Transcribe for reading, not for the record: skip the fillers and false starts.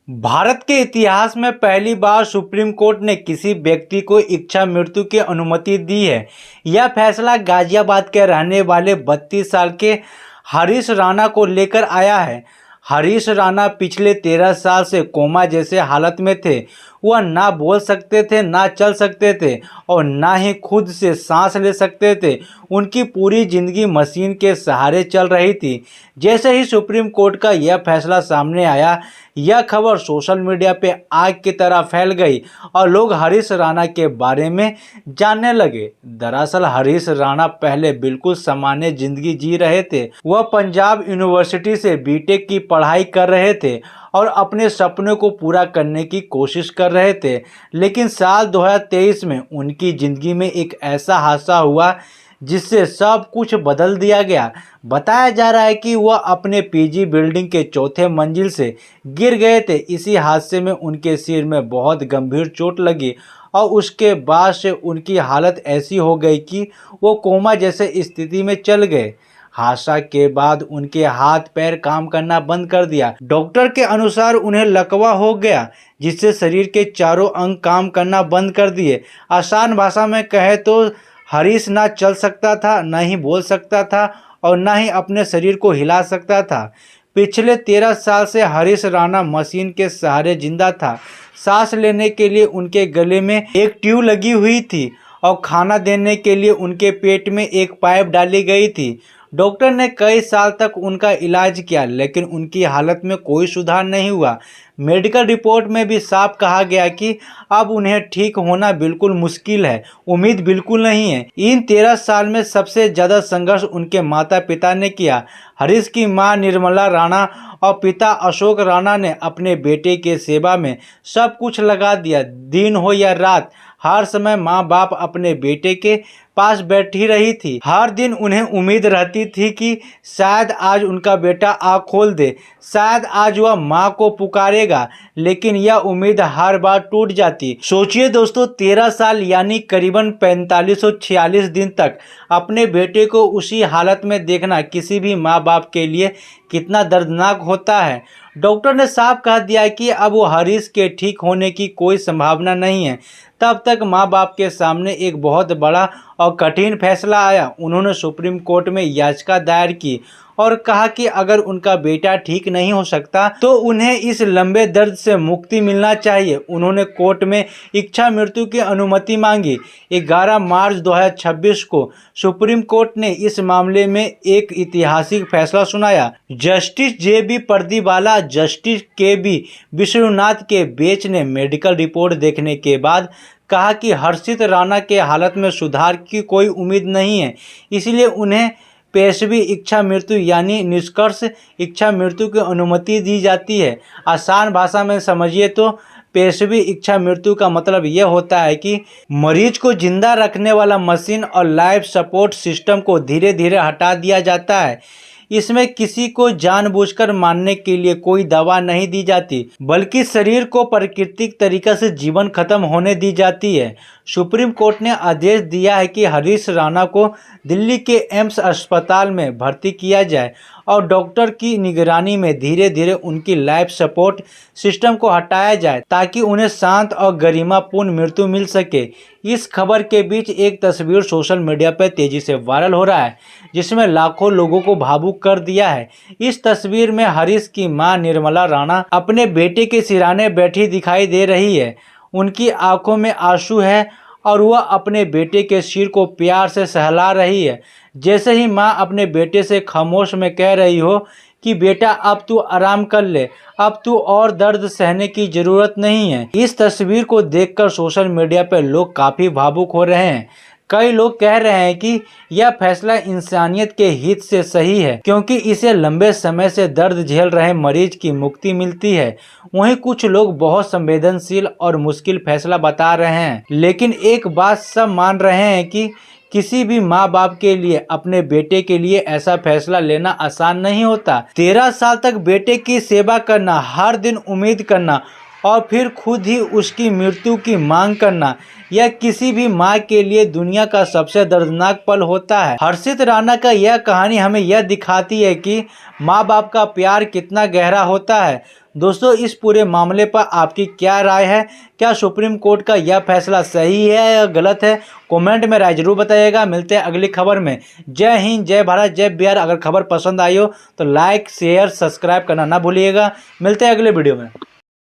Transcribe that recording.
भारत के इतिहास में पहली बार सुप्रीम कोर्ट ने किसी व्यक्ति को इच्छा मृत्यु की अनुमति दी है। यह फैसला गाजियाबाद के रहने वाले 32 साल के हरीश राणा को लेकर आया है। हरीश राणा पिछले 13 साल से कोमा जैसे हालत में थे। वह ना बोल सकते थे, ना चल सकते थे और ना ही खुद से सांस ले सकते थे। उनकी पूरी जिंदगी मशीन के सहारे चल रही थी। जैसे ही सुप्रीम कोर्ट का यह फैसला सामने आया, यह खबर सोशल मीडिया पे आग की तरह फैल गई और लोग हरीश राणा के बारे में जानने लगे। दरअसल हरीश राणा पहले बिल्कुल सामान्य जिंदगी जी रहे थे। वह पंजाब यूनिवर्सिटी से बीटेक की पढ़ाई कर रहे थे और अपने सपने को पूरा करने की कोशिश कर रहे थे। लेकिन साल 2023 में उनकी ज़िंदगी में एक ऐसा हादसा हुआ जिससे सब कुछ बदल दिया गया। बताया जा रहा है कि वह अपने पीजी बिल्डिंग के चौथे मंजिल से गिर गए थे। इसी हादसे में उनके सिर में बहुत गंभीर चोट लगी और उसके बाद से उनकी हालत ऐसी हो गई कि वो कोमा जैसे स्थिति में चल गए। हादसा के बाद उनके हाथ पैर काम करना बंद कर दिया। डॉक्टर के अनुसार उन्हें लकवा हो गया, जिससे शरीर के चारों अंग काम करना बंद कर दिए। आसान भाषा में कहे तो हरीश ना चल सकता था, ना ही बोल सकता था और ना ही अपने शरीर को हिला सकता था। पिछले 13 साल से हरीश राणा मशीन के सहारे जिंदा था। सांस लेने के लिए उनके गले में एक ट्यूब लगी हुई थी और खाना देने के लिए उनके पेट में एक पाइप डाली गई थी। डॉक्टर ने कई साल तक उनका इलाज किया, लेकिन उनकी हालत में कोई सुधार नहीं हुआ। मेडिकल रिपोर्ट में भी साफ कहा गया कि अब उन्हें ठीक होना बिल्कुल मुश्किल है, उम्मीद बिल्कुल नहीं है। इन 13 साल में सबसे ज़्यादा संघर्ष उनके माता पिता ने किया। हरीश की मां निर्मला राणा और पिता अशोक राणा ने अपने बेटे के सेवा में सब कुछ लगा दिया। दिन हो या रात, हर समय माँ बाप अपने बेटे के पास बैठी रही थी। हर दिन उन्हें उम्मीद रहती थी कि शायद आज उनका बेटा आँख खोल दे, शायद आज वह माँ को पुकारेगा, लेकिन यह उम्मीद हर बार टूट जाती। सोचिए दोस्तों, 13 साल यानी करीबन 4546 दिन तक अपने बेटे को उसी हालत में देखना किसी भी माँ बाप के लिए कितना दर्दनाक होता है। डॉक्टर ने साफ कह दिया कि अब वो हरीश के ठीक होने की कोई संभावना नहीं है। तब तक माँ बाप के सामने एक बहुत बड़ा और कठिन फैसला आया। उन्होंने सुप्रीम कोर्ट में याचिका दायर की और कहा कि अगर उनका बेटा ठीक नहीं हो सकता तो उन्हें इस लंबे दर्द से मुक्ति मिलना चाहिए। उन्होंने कोर्ट में इच्छा मृत्यु की अनुमति मांगी। 11 मार्च 2026 को सुप्रीम कोर्ट ने इस मामले में एक ऐतिहासिक फैसला सुनाया। Justice JB Pardiwala, justice KB Vishwanath के बेंच ने मेडिकल रिपोर्ट देखने के बाद कहा कि हर्षित राणा के हालत में सुधार की कोई उम्मीद नहीं है, इसलिए उन्हें पेशवी इच्छा मृत्यु यानी निष्कर्ष इच्छा मृत्यु की अनुमति दी जाती है। आसान भाषा में समझिए तो पेशवी इच्छा मृत्यु का मतलब यह होता है कि मरीज को जिंदा रखने वाला मशीन और लाइफ सपोर्ट सिस्टम को धीरे धीरे हटा दिया जाता है। इसमें किसी को जानबूझकर मारने के लिए कोई दवा नहीं दी जाती, बल्कि शरीर को प्राकृतिक तरीके से जीवन खत्म होने दी जाती है। सुप्रीम कोर्ट ने आदेश दिया है कि हरीश राणा को दिल्ली के एम्स अस्पताल में भर्ती किया जाए और डॉक्टर की निगरानी में धीरे धीरे उनकी लाइफ सपोर्ट सिस्टम को हटाया जाए, ताकि उन्हें शांत और गरिमापूर्ण मृत्यु मिल सके। इस खबर के बीच एक तस्वीर सोशल मीडिया पर तेजी से वायरल हो रहा है, जिसमें लाखों लोगों को भावुक कर दिया है। इस तस्वीर में हरीश की मां निर्मला राणा अपने बेटे के सिरहाने बैठी दिखाई दे रही है। उनकी आंखों में आंसू है और वह अपने बेटे के सिर को प्यार से सहला रही है, जैसे ही माँ अपने बेटे से खामोश में कह रही हो कि बेटा अब तू आराम कर ले, अब तू और दर्द सहने की ज़रूरत नहीं है। इस तस्वीर को देखकर सोशल मीडिया पर लोग काफ़ी भावुक हो रहे हैं। कई लोग कह रहे हैं कि यह फैसला इंसानियत के हित से सही है, क्योंकि इसे लंबे समय से दर्द झेल रहे मरीज की मुक्ति मिलती है। वहीं कुछ लोग बहुत संवेदनशील और मुश्किल फैसला बता रहे हैं, लेकिन एक बात सब मान रहे हैं कि किसी भी माँ बाप के लिए अपने बेटे के लिए ऐसा फैसला लेना आसान नहीं होता। 13 साल तक बेटे की सेवा करना, हर दिन उम्मीद करना और फिर खुद ही उसकी मृत्यु की मांग करना, यह किसी भी माँ के लिए दुनिया का सबसे दर्दनाक पल होता है। हर्षित राणा का यह कहानी हमें यह दिखाती है कि माँ बाप का प्यार कितना गहरा होता है। दोस्तों इस पूरे मामले पर आपकी क्या राय है? क्या सुप्रीम कोर्ट का यह फैसला सही है या गलत है? कमेंट में राय जरूर बताइएगा। मिलते हैं अगली खबर में। जय हिंद, जय भारत, जय बिहार। अगर खबर पसंद आई हो तो लाइक, शेयर, सब्सक्राइब करना ना भूलिएगा। मिलते हैं अगले वीडियो में।